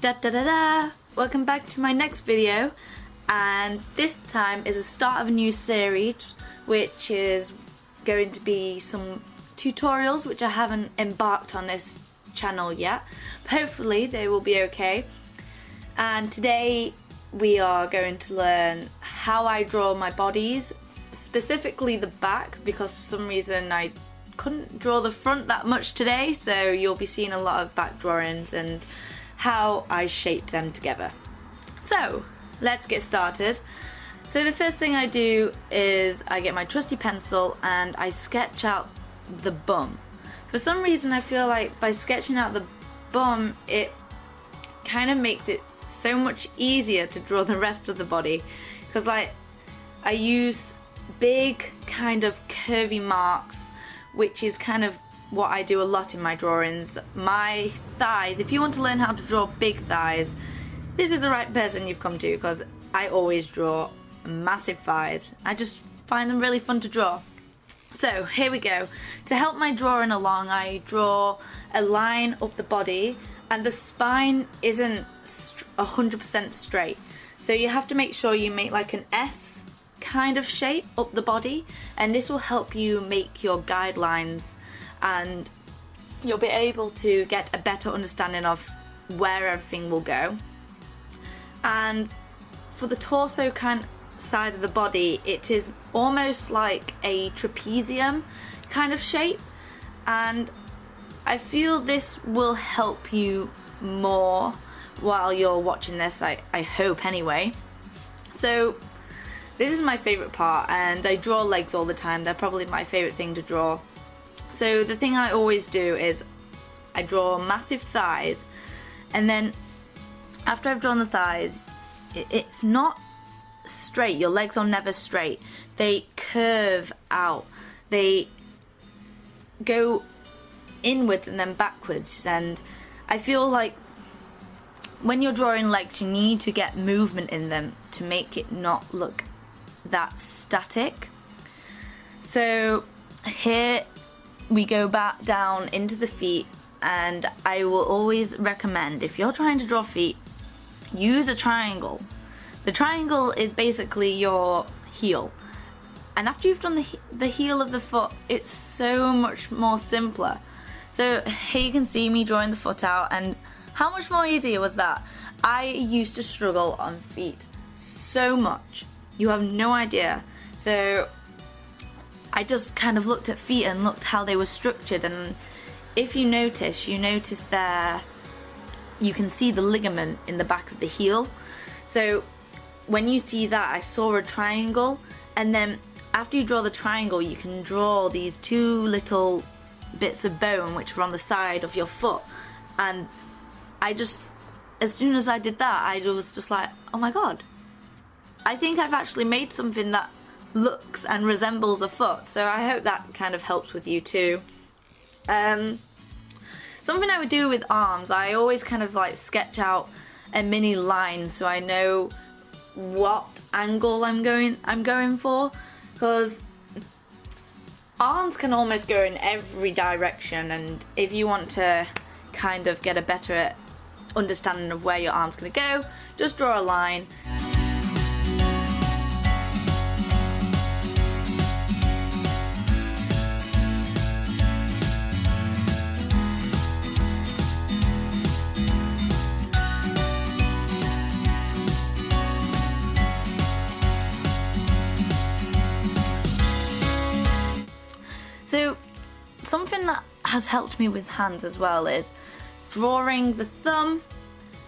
Da da da da! Welcome back to my next video, and this time is the start of a new series which is going to be some tutorials which I haven't embarked on this channel yet, but hopefully they will be okay. And today we are going to learn how I draw my bodies, specifically the back, because for some reason I couldn't draw the front that much today, so you'll be seeing a lot of back drawings and how I shape them together. So let's get started. So the first thing I do is I get my trusty pencil and I sketch out the bum. For some reason I feel like by sketching out the bum it kind of makes it so much easier to draw the rest of the body, because like I use big kind of curvy marks, which is kind of what I do a lot in my drawings. My thighs, if you want to learn how to draw big thighs, this is the right person you've come to, because I always draw massive thighs. I just find them really fun to draw. So here we go. To help my drawing along, I draw a line up the body, and the spine isn't 100% straight. So you have to make sure you make like an S kind of shape up the body, and this will help you make your guidelines, and you'll be able to get a better understanding of where everything will go. And for the torso kind side of the body, it is almost like a trapezium kind of shape, and I feel this will help you more while you're watching this, I hope anyway. So this is my favourite part, and I draw legs all the time. They're probably my favourite thing to draw. So the thing I always do is I draw massive thighs, and then after I've drawn the thighs, it's not straight. Your legs are never straight. They curve out. They go inwards and then backwards, and I feel like when you're drawing legs you need to get movement in them to make it not look that static. So here we go back down into the feet, and I will always recommend, if you're trying to draw feet, use a triangle. The triangle is basically your heel, and after you've done the heel of the foot, it's so much more simpler. So here you can see me drawing the foot out, and how much more easier was that? I used to struggle on feet so much, you have no idea. So I just kind of looked at feet and looked how they were structured, and if you notice there, you can see the ligament in the back of the heel. So when you see that, I saw a triangle, and then after you draw the triangle you can draw these two little bits of bone which are on the side of your foot, and I just, as soon as I did that, I was just like, oh my god, I think I've actually made something that looks and resembles a foot. So I hope that kind of helps with you too. Something I would do with arms, I always kind of like sketch out a mini line so I know what angle I'm going for, because arms can almost go in every direction, and if you want to kind of get a better understanding of where your arm's going to go, just draw a line. So something that has helped me with hands as well is drawing the thumb,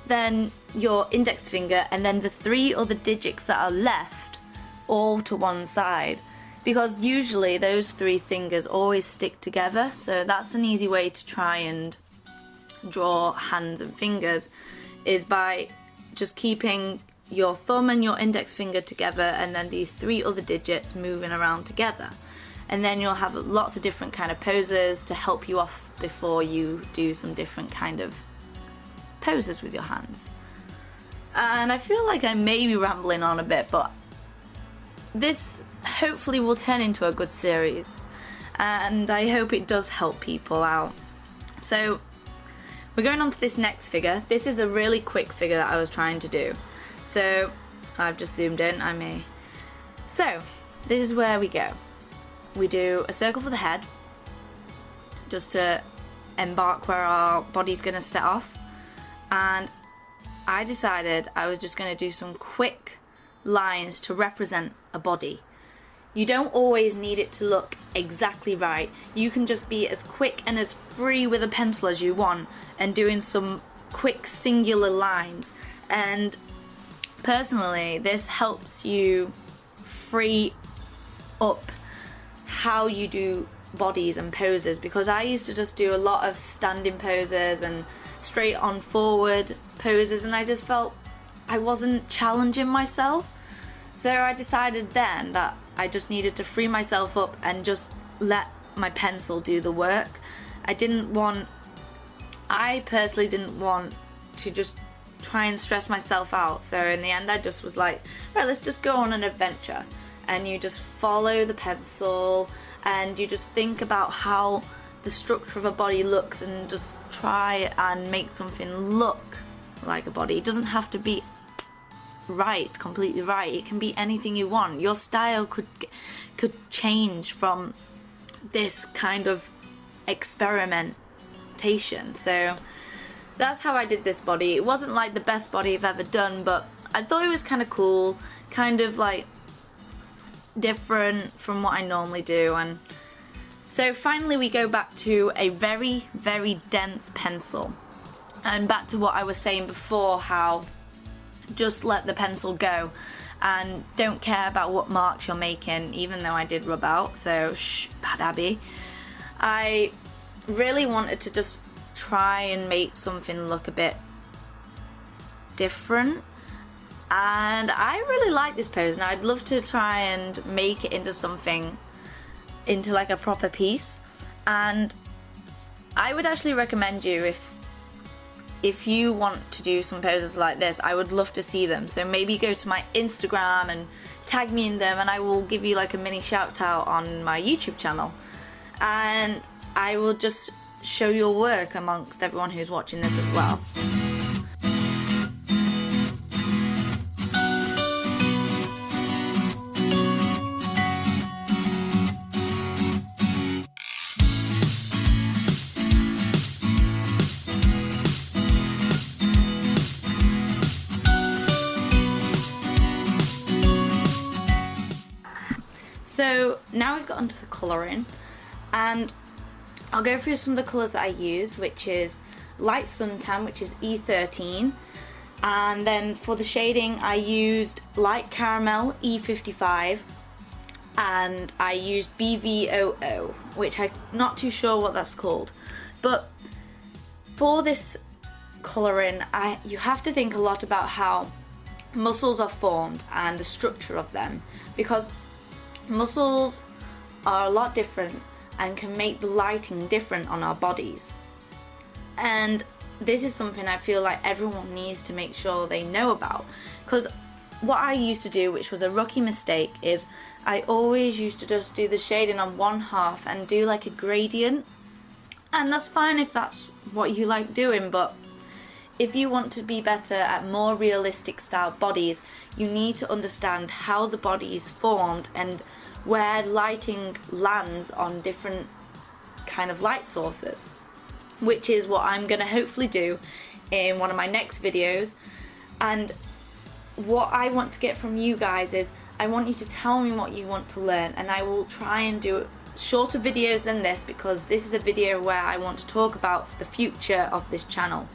then your index finger, and then the three other digits that are left all to one side, because usually those three fingers always stick together. So that's an easy way to try and draw hands and fingers, is by just keeping your thumb and your index finger together, and then these three other digits moving around together. And then you'll have lots of different kind of poses to help you off before you do some different kind of poses with your hands. And I feel like I may be rambling on a bit, but this hopefully will turn into a good series, and I hope it does help people out. So we're going on to this next figure. This is a really quick figure that I was trying to do. So I've just zoomed in, So this is where we go. We do a circle for the head, just to embark where our body's going to set off. And I decided I was just going to do some quick lines to represent a body. You don't always need it to look exactly right. You can just be as quick and as free with a pencil as you want and doing some quick singular lines. And personally, this helps you free up how you do bodies and poses, because I used to just do a lot of standing poses and straight on forward poses, and I just felt I wasn't challenging myself. So I decided then that I just needed to free myself up and just let my pencil do the work. I personally didn't want to just try and stress myself out. So in the end I just was like, right, let's just go on an adventure. And you just follow the pencil and you just think about how the structure of a body looks and just try and make something look like a body. It doesn't have to be right, completely right. It can be anything you want. Your style could change from this kind of experimentation. So that's how I did this body. It wasn't like the best body I've ever done, but I thought it was kind of cool, kind of like different from what I normally do. And so finally we go back to a very, very dense pencil, and back to what I was saying before, how just let the pencil go and don't care about what marks you're making, even though I did rub out, so shh, bad Abby. I really wanted to just try and make something look a bit different, and I really like this pose, and I'd love to try and make it into something, into like a proper piece. And I would actually recommend you, if you want to do some poses like this, I would love to see them. So maybe go to my Instagram and tag me in them, and I will give you like a mini shout out on my YouTube channel, and I will just show your work amongst everyone who's watching this as well. So now we've got onto the colouring, and I'll go through some of the colours that I use, which is light suntan, which is E13, and then for the shading I used light caramel E55, and I used BVOO, which I'm not too sure what that's called. But for this colouring, you have to think a lot about how muscles are formed and the structure of them, because muscles are a lot different and can make the lighting different on our bodies. And this is something I feel like everyone needs to make sure they know about, because what I used to do, which was a rookie mistake, is I always used to just do the shading on one half and do like a gradient, and that's fine if that's what you like doing, but if you want to be better at more realistic style bodies, you need to understand how the body is formed and where lighting lands on different kind of light sources, which is what I'm going to hopefully do in one of my next videos. And what I want to get from you guys is, I want you to tell me what you want to learn, and I will try and do shorter videos than this, because this is a video where I want to talk about the future of this channel.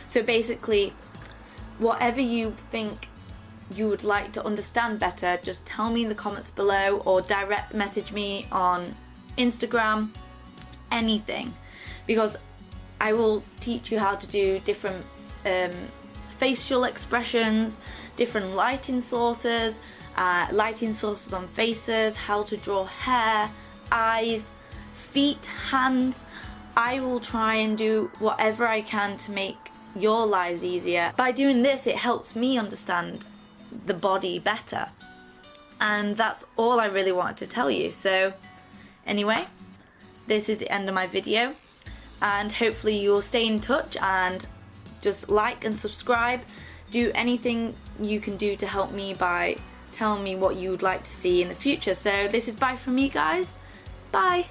So basically, whatever you think you would like to understand better, just tell me in the comments below, or direct message me on Instagram, anything, because I will teach you how to do different facial expressions, different lighting sources on faces, how to draw hair, eyes, feet, hands. I will try and do whatever I can to make your lives easier. By doing this, it helps me understand the body better, and that's all I really wanted to tell you. So anyway, this is the end of my video. and hopefully you'll stay in touch and just like and subscribe. Do anything you can do to help me by telling me what you would like to see in the future. So this is bye from me, guys. Bye.